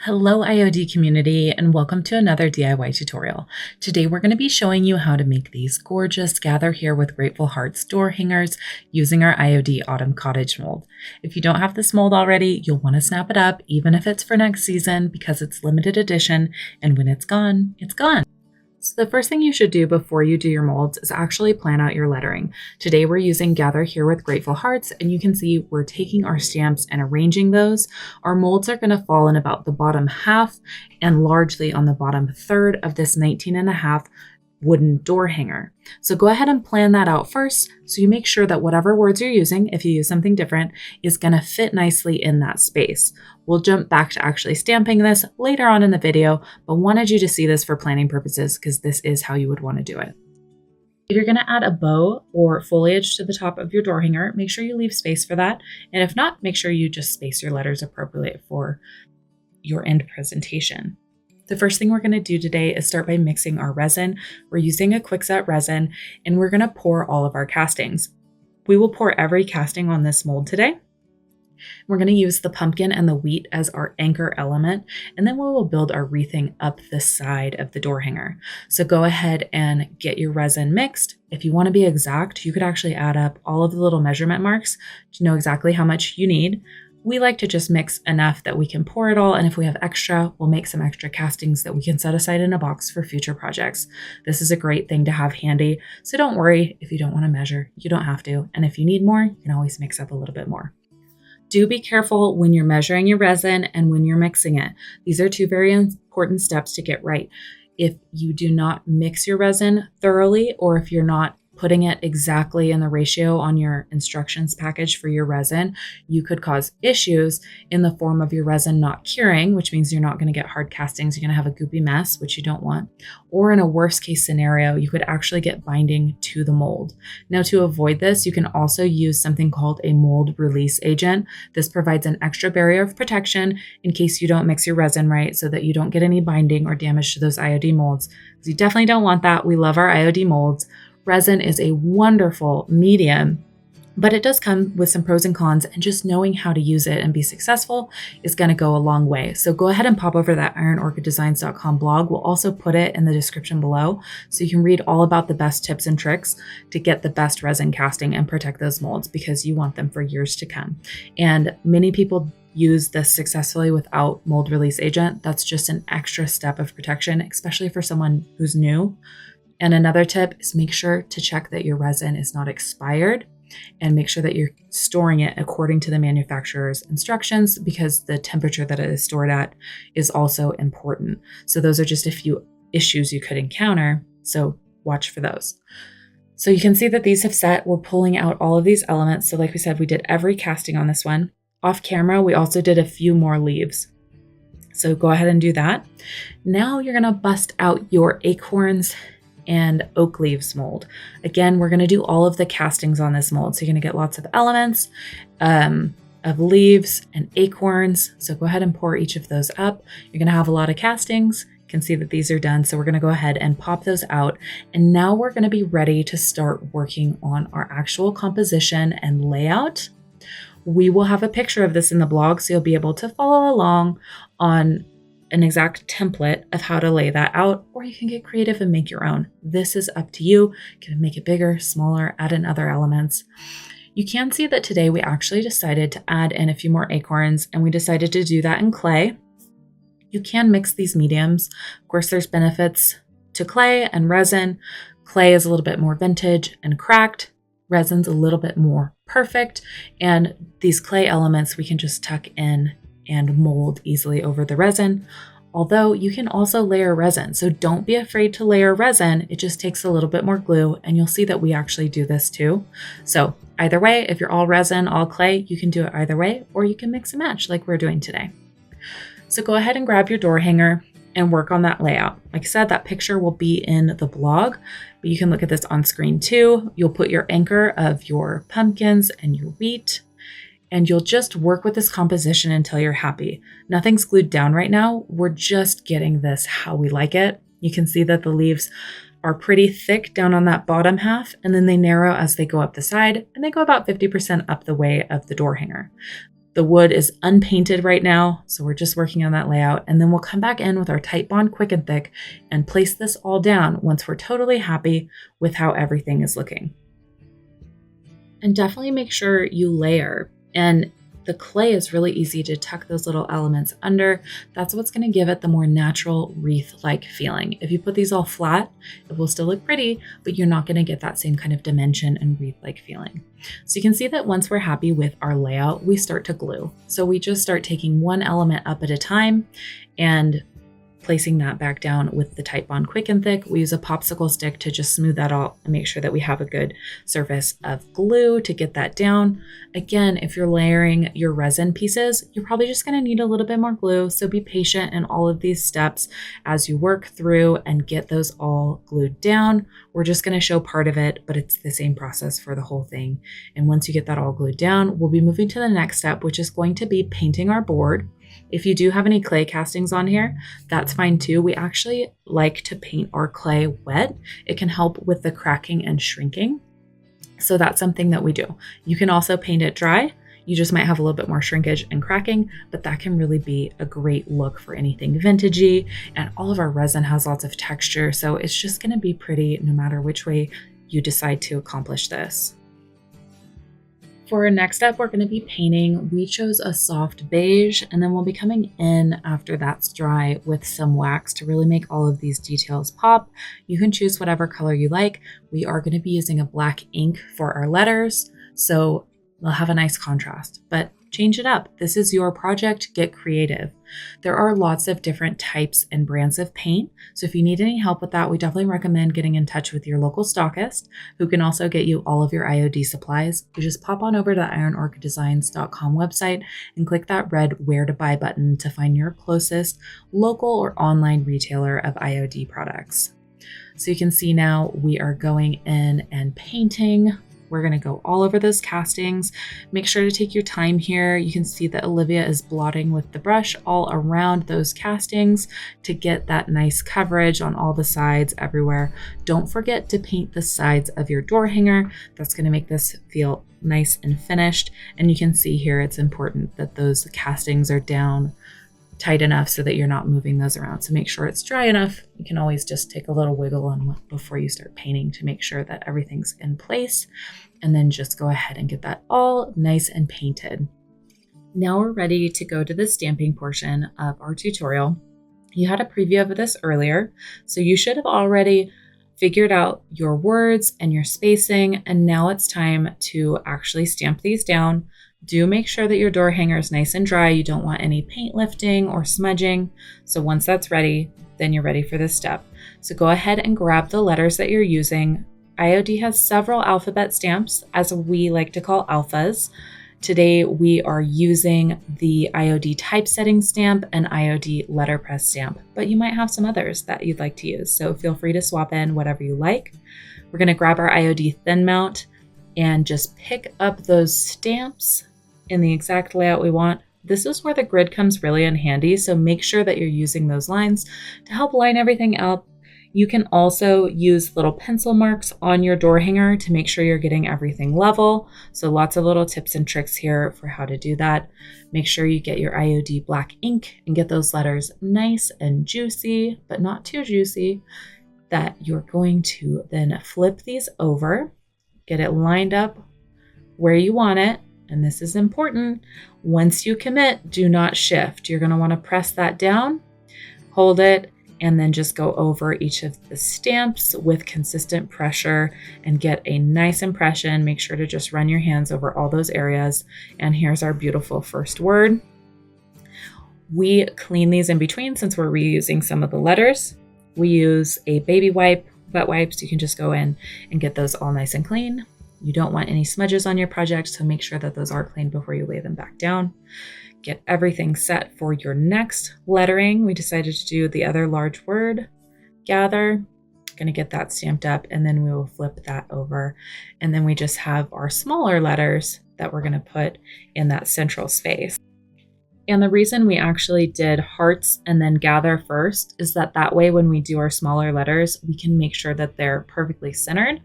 Hello IOD community and welcome to another DIY tutorial. Today we're going to be showing you how to make these gorgeous Gather Here with Grateful Hearts door hangers using our IOD Autumn Cottage mold. If you don't have this mold already, you'll want to snap it up even if it's for next season because it's limited edition and when it's gone, it's gone. So the first thing you should do before you do your molds is actually plan out your lettering. Today we're using Gather Here with Grateful Hearts, and you can see we're taking our stamps and arranging those. Our molds are going to fall in about the bottom half and largely on the bottom third of this 19.5 wooden door hanger. So go ahead and plan that out first so you make sure that whatever words you're using, if you use something different, is going to fit nicely in that space. We'll jump back to actually stamping this later on in the video, but wanted you to see this for planning purposes because this is how you would want to do it. If you're going to add a bow or foliage to the top of your door hanger, make sure you leave space for that. And if not, make sure you just space your letters appropriately for your end presentation. The first thing we're going to do today is start by mixing our resin. We're using a quickset resin and we're going to pour all of our castings. We will pour every casting on this mold today. We're going to use the pumpkin and the wheat as our anchor element, and then we will build our wreathing up the side of the door hanger. So go ahead and get your resin mixed. If you want to be exact, you could actually add up all of the little measurement marks to know exactly how much you need. We like to just mix enough that we can pour it all, and if we have extra, we'll make some extra castings that we can set aside in a box for future projects. This is a great thing to have handy, so don't worry if you don't want to measure. You don't have to, and if you need more, you can always mix up a little bit more. Do be careful when you're measuring your resin and when you're mixing it. These are two very important steps to get right. If you do not mix your resin thoroughly, or if you're not putting it exactly in the ratio on your instructions package for your resin, you could cause issues in the form of your resin not curing, which means you're not going to get hard castings. You're going to have a goopy mess, which you don't want. Or in a worst case scenario, you could actually get binding to the mold. Now, to avoid this, you can also use something called a mold release agent. This provides an extra barrier of protection in case you don't mix your resin right so that you don't get any binding or damage to those IOD molds. Because you definitely don't want that. We love our IOD molds. Resin is a wonderful medium, but it does come with some pros and cons, and just knowing how to use it and be successful is going to go a long way. So go ahead and pop over to that ironorchiddesigns.com blog. We'll also put it in the description below so you can read all about the best tips and tricks to get the best resin casting and protect those molds because you want them for years to come. And many people use this successfully without mold release agent. That's just an extra step of protection, especially for someone who's new. And another tip is make sure to check that your resin is not expired and make sure that you're storing it according to the manufacturer's instructions because the temperature that it is stored at is also important. So those are just a few issues you could encounter. So watch for those. So you can see that these have set. We're pulling out all of these elements. So like we said, we did every casting on this one. Off camera, we also did a few more leaves. So go ahead and do that. Now you're going to bust out your acorns and oak leaves mold. Again, we're going to do all of the castings on this mold. So you're going to get lots of elements of leaves and acorns. So go ahead and pour each of those up. You're going to have a lot of castings. You can see that these are done. So we're going to go ahead and pop those out. And now we're going to be ready to start working on our actual composition and layout. We will have a picture of this in the blog, so you'll be able to follow along on an exact template of how to lay that out, or you can get creative and make your own. This is up to you. You can make it bigger, smaller, add in other elements. You can see that today we actually decided to add in a few more acorns, and we decided to do that in clay. You can mix these mediums. Of course, there's benefits to clay and resin. Clay is a little bit more vintage and cracked. Resin's a little bit more perfect, and these clay elements we can just tuck in and mold easily over the resin. Although you can also layer resin, so don't be afraid to layer resin. It just takes a little bit more glue, and you'll see that we actually do this too. So either way, if you're all resin, all clay, you can do it either way, or you can mix and match like we're doing today. So go ahead and grab your door hanger and work on that layout. Like I said, that picture will be in the blog, but you can look at this on screen too. You'll put your anchor of your pumpkins and your wheat, and you'll just work with this composition until you're happy. Nothing's glued down right now. We're just getting this how we like it. You can see that the leaves are pretty thick down on that bottom half, and then they narrow as they go up the side, and they go about 50% up the way of the door hanger. The wood is unpainted right now, so we're just working on that layout. And then we'll come back in with our Titebond Quick and Thick and place this all down once we're totally happy with how everything is looking. And definitely make sure you layer. And the clay is really easy to tuck those little elements under. That's what's going to give it the more natural wreath-like feeling. If you put these all flat, it will still look pretty, but you're not going to get that same kind of dimension and wreath-like feeling. So you can see that once we're happy with our layout, we start to glue. So we just start taking one element up at a time and placing that back down with the Titebond Quick and Thick. We use a popsicle stick to just smooth that out and make sure that we have a good surface of glue to get that down. Again, if you're layering your resin pieces, you're probably just going to need a little bit more glue. So be patient in all of these steps as you work through and get those all glued down. We're just going to show part of it, but it's the same process for the whole thing. And once you get that all glued down, we'll be moving to the next step, which is going to be painting our board. If you do have any clay castings on here, that's fine too. We actually like to paint our clay wet. It can help with the cracking and shrinking. So that's something that we do. You can also paint it dry. You just might have a little bit more shrinkage and cracking, but that can really be a great look for anything vintagey. And all of our resin has lots of texture, so it's just going to be pretty no matter which way you decide to accomplish this. For our next step, we're going to be painting. We chose a soft beige, and then we'll be coming in after that's dry with some wax to really make all of these details pop. You can choose whatever color you like. We are going to be using a black ink for our letters, so they'll have a nice contrast, but change it up. This is your project. Get creative. There are lots of different types and brands of paint. So if you need any help with that, we definitely recommend getting in touch with your local stockist, who can also get you all of your IOD supplies. You just pop on over to the ironorchiddesigns.com website and click that red Where to Buy button to find your closest local or online retailer of IOD products. So you can see now we are going in and painting. We're going to go all over those castings. Make sure to take your time here. You can see that Olivia is blotting with the brush all around those castings to get that nice coverage on all the sides everywhere. Don't forget to paint the sides of your door hanger. That's going to make this feel nice and finished. And you can see here it's important that those castings are down tight enough so that you're not moving those around. So make sure it's dry enough. You can always just take a little wiggle on before you start painting to make sure that everything's in place. And then just go ahead and get that all nice and painted. Now we're ready to go to the stamping portion of our tutorial. You had a preview of this earlier, so you should have already figured out your words and your spacing, and now it's time to actually stamp these down. Do make sure that your door hanger is nice and dry. You don't want any paint lifting or smudging. So once that's ready, then you're ready for this step. So go ahead and grab the letters that you're using. IOD has several alphabet stamps, as we like to call alphas. Today we are using the IOD Typesetting Stamp and IOD Letterpress Stamp, but you might have some others that you'd like to use. So feel free to swap in whatever you like. We're going to grab our IOD Thin Mount and just pick up those stamps in the exact layout we want. This is where the grid comes really in handy, so make sure that you're using those lines to help line everything up. You can also use little pencil marks on your door hanger to make sure you're getting everything level. So lots of little tips and tricks here for how to do that. Make sure you get your IOD Black ink and get those letters nice and juicy, but not too juicy, that you're going to then flip these over, get it lined up where you want it. And this is important. Once you commit, do not shift. You're going to want to press that down, hold it, and then just go over each of the stamps with consistent pressure and get a nice impression. Make sure to just run your hands over all those areas. And here's our beautiful first word. We clean these in between since we're reusing some of the letters. We use a baby wipe, wet wipes. You can just go in and get those all nice and clean. You don't want any smudges on your project, so make sure that those are clean before you lay them back down. Get everything set for your next lettering. We decided to do the other large word, gather. Going to get that stamped up, and then we will flip that over. And then we just have our smaller letters that we're going to put in that central space. And the reason we actually did hearts and then gather first is that way when we do our smaller letters, we can make sure that they're perfectly centered,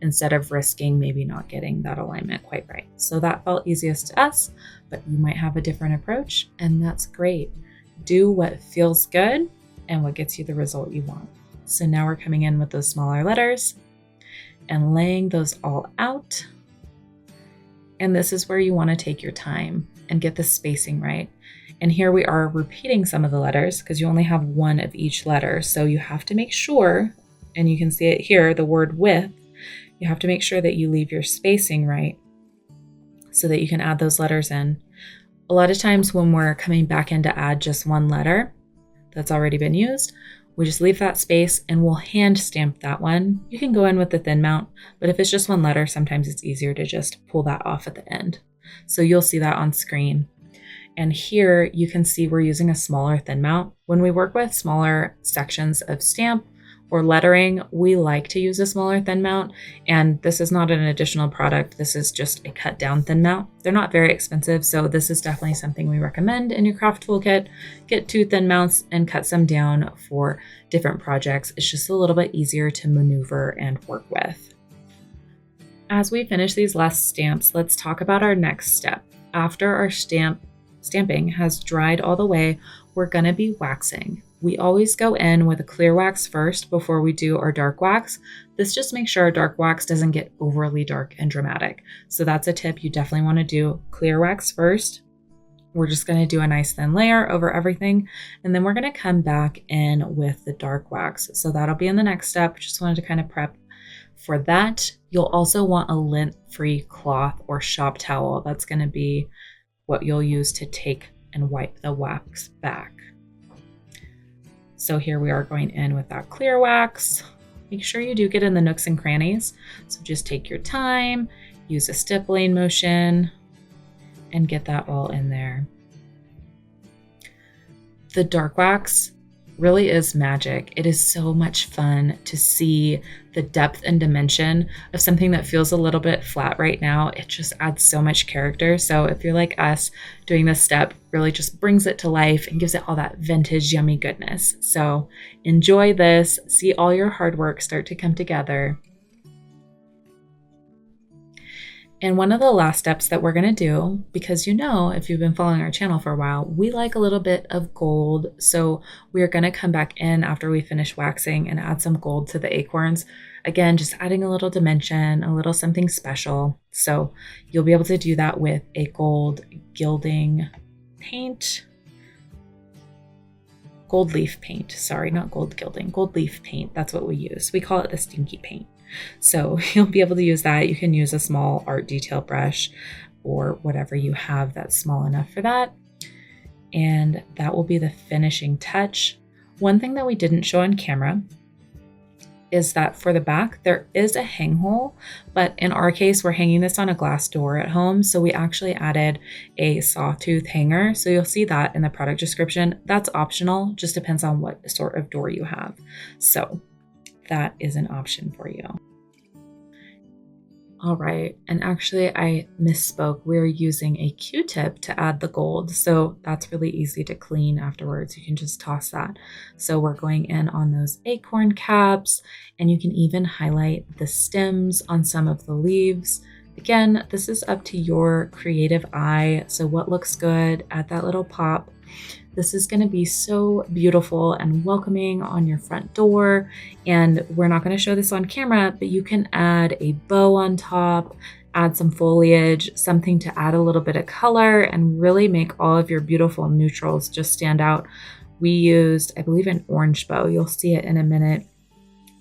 instead of risking maybe not getting that alignment quite right. So that felt easiest to us, but but you might have a different approach, and that's great. Do what feels good and what gets you the result you want. So now we're coming in with those smaller letters and laying those all out. And this is where you want to take your time and get the spacing right. And here we are repeating some of the letters because you only have one of each letter. So you have to make sure, and you can see it here, the word with, you have to make sure that you leave your spacing right so that you can add those letters in. A lot of times when we're coming back in to add just one letter that's already been used, we just leave that space and we'll hand stamp that one. You can go in with the thin mount, but if it's just one letter, sometimes it's easier to just pull that off at the end. So you'll see that on screen. And here you can see we're using a smaller thin mount. When we work with smaller sections of stamp or lettering, we like to use a smaller thin mount. And this is not an additional product. This is just a cut down thin mount. They're not very expensive, so this is definitely something we recommend in your craft toolkit. Get 2 thin mounts and cut some down for different projects. It's just a little bit easier to maneuver and work with. As we finish these last stamps, let's talk about our next step. After our stamping has dried all the way, we're going to be waxing. We always go in with a clear wax first before we do our dark wax. This just makes sure our dark wax doesn't get overly dark and dramatic. So that's a tip. You definitely want to do clear wax first. We're just going to do a nice thin layer over everything. And then we're going to come back in with the dark wax. So that'll be in the next step. Just wanted to kind of prep for that. You'll also want a lint-free cloth or shop towel. That's going to be what you'll use to take and wipe the wax back. So here we are going in with that clear wax. Make sure you do get in the nooks and crannies. So just take your time, use a stippling motion, and get that all in there. The dark wax really is magic. It is so much fun to see the depth and dimension of something that feels a little bit flat right now. It just adds so much character. So if you're like us, doing this step really just brings it to life and gives it all that vintage yummy goodness. So enjoy this, see all your hard work start to come together. And one of the last steps that we're going to do, because if you've been following our channel for a while, we like a little bit of gold. So we're going to come back in after we finish waxing and add some gold to the acorns. Again, just adding a little dimension, a little something special. So you'll be able to do that with a gold gilding paint. Gold leaf paint. Sorry, not gold gilding. Gold leaf paint. That's what we use. We call it the stinky paint. So you'll be able to use that. You can use a small art detail brush or whatever you have that's small enough for that. And that will be the finishing touch. One thing that we didn't show on camera is that for the back, there is a hang hole, but in our case, we're hanging this on a glass door at home. So we actually added a Sawtooth Hanger. So you'll see that in the product description. That's optional, just depends on what sort of door you have. So that is an option for you. All right, and actually I misspoke. We're using a Q-tip to add the gold, so that's really easy to clean afterwards. You can just toss that. So we're going in on those acorn caps, and you can even highlight the stems on some of the leaves. Again, this is up to your creative eye, so what looks good, add that little pop. This is going to be so beautiful and welcoming on your front door. And we're not going to show this on camera, but you can add a bow on top, add some foliage, something to add a little bit of color and really make all of your beautiful neutrals just stand out. We used, I believe, an orange bow. You'll see it in a minute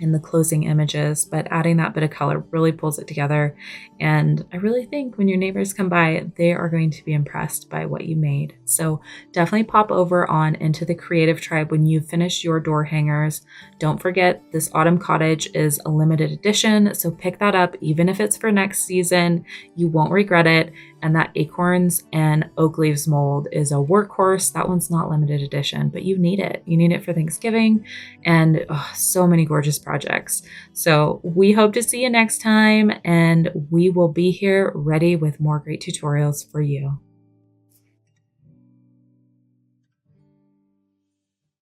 in the closing images, but adding that bit of color really pulls it together. And I really think when your neighbors come by, they are going to be impressed by what you made. So definitely pop over on into the Creative Tribe when you finish your door hangers. Don't forget, this Autumn Cottage is a limited edition, so pick that up even if it's for next season. You won't regret it. And that Acorns and Oak Leaves mold is a workhorse. That one's not limited edition, but you need it. You need it for Thanksgiving and so many gorgeous projects. So we hope to see you next time, and we will be here ready with more great tutorials for you.